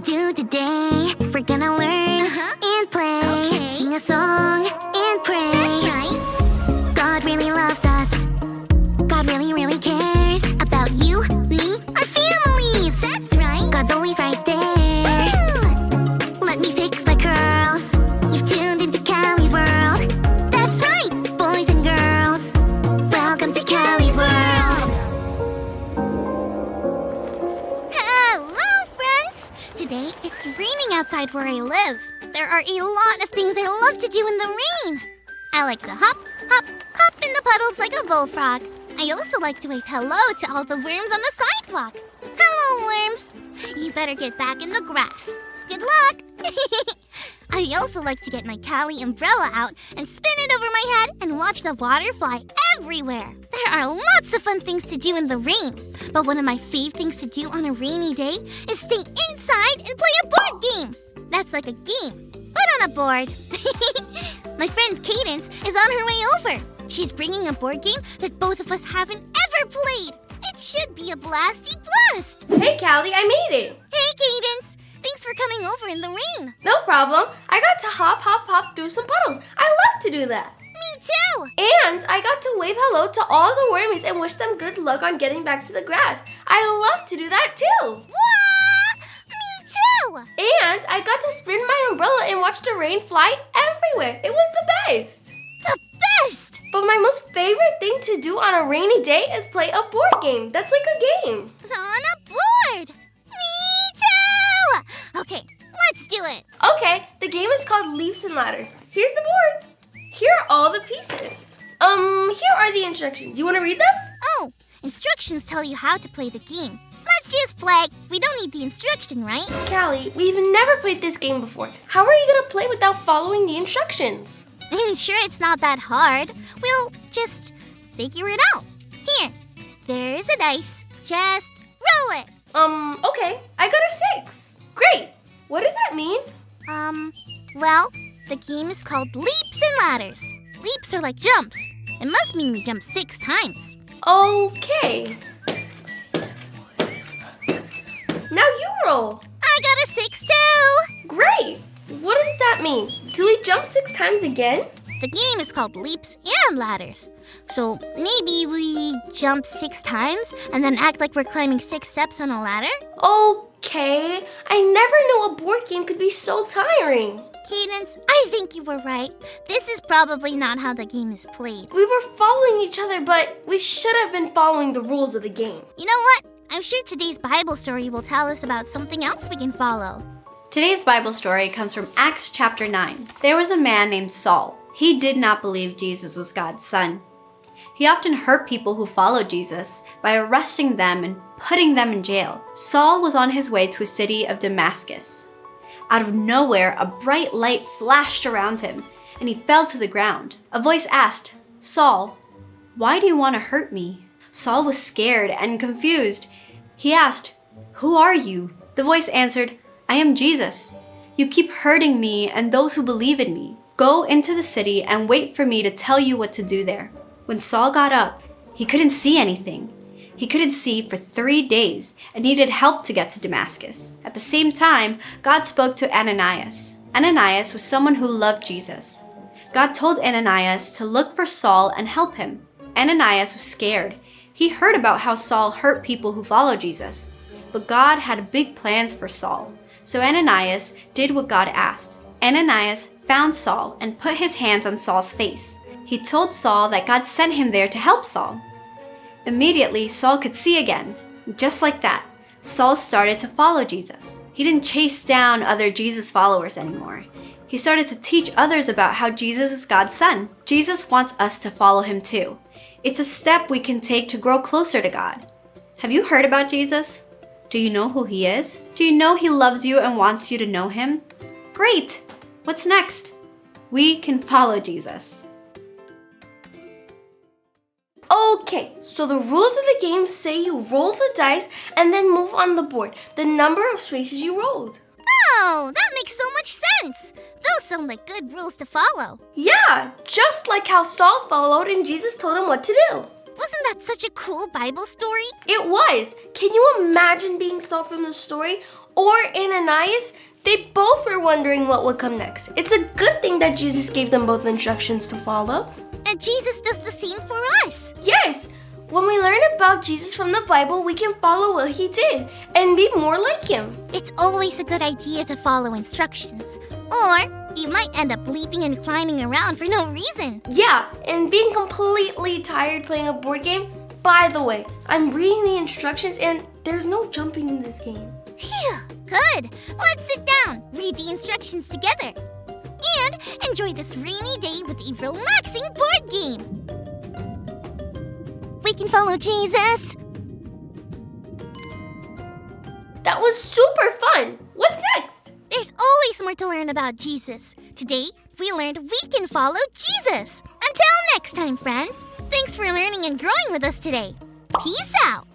do today? We're gonna learn and play, sing a song and pray. That's right. God really loves us. God really, really cares about you, me, our families. That's right. God's always right there. Ooh. Let me fix my curls. You've tuned into Callie's world. That's right, boys and girls. Welcome to Callie's world. Hello, friends. Today it's raining outside where I live. There are a lot of things I love to do in the rain. I like to hop, hop, hop in the puddles like a bullfrog. I also like to wave hello to all the worms on the sidewalk. Hello, worms. You better get back in the grass. Good luck. I also like to get my Callie umbrella out and spin it over my head and watch the water fly everywhere. There are lots of fun things to do in the rain. But one of my fave things to do on a rainy day is stay inside and play a board game. That's like a game, but on a board. My friend Cadence is on her way over. She's bringing a board game that both of us haven't ever played. It should be a blasty blast. Hey, Callie, I made it. Hey, Cadence. Thanks for coming over in the rain. No problem. I got to hop through some puddles. I love to do that. Me too. And I got to wave hello to all the wormies and wish them good luck on getting back to the grass. I love to do that too. What? Me too. And I got to spin my umbrella and watch the rain fly everywhere. It was the best. The best. But my most favorite thing to do on a rainy day is play a board game. That's like a game. On a board. Me too. Okay, let's do it. Okay, the game is called Leaps and Ladders. Here's the board. Here are all the pieces. Here are the instructions. Do you want to read them? Oh, instructions tell you how to play the game. Let's just play. We don't need the instruction, right? Callie, we've never played this game before. How are you going to play without following the instructions? I'm sure it's not that hard. We'll just figure it out. Here, there's a dice. Just roll it. Okay. I got a 6. Great. What does that mean? Well, the game is called Leaps and Ladders. Leaps are like jumps. It must mean we jump 6 times. Okay. Now you roll. I got a 6 too. Great. What does that mean? Do we jump 6 times again? The game is called Leaps and Ladders. So maybe we jump 6 times and then act like we're climbing 6 steps on a ladder? Okay. I never knew a board game could be so tiring. Cadence, I think you were right. This is probably not how the game is played. We were following each other, but we should have been following the rules of the game. You know what? I'm sure today's Bible story will tell us about something else we can follow. Today's Bible story comes from Acts chapter 9. There was a man named Saul. He did not believe Jesus was God's son. He often hurt people who followed Jesus by arresting them and putting them in jail. Saul was on his way to a city of Damascus. Out of nowhere, a bright light flashed around him, and he fell to the ground. A voice asked, "Saul, why do you want to hurt me?" Saul was scared and confused. He asked, "Who are you?" The voice answered, "I am Jesus. You keep hurting me and those who believe in me. Go into the city and wait for me to tell you what to do there." When Saul got up, he couldn't see anything. He couldn't see for 3 days and needed help to get to Damascus. At the same time, God spoke to Ananias. Ananias was someone who loved Jesus. God told Ananias to look for Saul and help him. Ananias was scared. He heard about how Saul hurt people who followed Jesus. But God had big plans for Saul. So Ananias did what God asked. Ananias found Saul and put his hands on Saul's face. He told Saul that God sent him there to help Saul. Immediately, Saul could see again. Just like that, Saul started to follow Jesus. He didn't chase down other Jesus followers anymore. He started to teach others about how Jesus is God's son. Jesus wants us to follow him too. It's a step we can take to grow closer to God. Have you heard about Jesus? Do you know who he is? Do you know he loves you and wants you to know him? Great! What's next? We can follow Jesus. Okay, so the rules of the game say you roll the dice and then move on the board the number of spaces you rolled. Oh, that makes so much sense. Those sound like good rules to follow. Yeah, just like how Saul followed and Jesus told him what to do. Wasn't that such a cool Bible story? It was. Can you imagine being Saul from the story? Or Ananias? They both were wondering what would come next. It's a good thing that Jesus gave them both instructions to follow. And Jesus does the same for us. Yes! When we learn about Jesus from the Bible, we can follow what he did and be more like him. It's always a good idea to follow instructions. Or you might end up leaping and climbing around for no reason. Yeah, and being completely tired playing a board game. By the way, I'm reading the instructions and there's no jumping in this game. Phew, good. Let's sit down, read the instructions together, and enjoy this rainy day with a relaxing board game. We can follow Jesus. That was super fun. What's next? There's always more to learn about Jesus. Today, we learned we can follow Jesus. Until next time, friends. Thanks for learning and growing with us today. Peace out.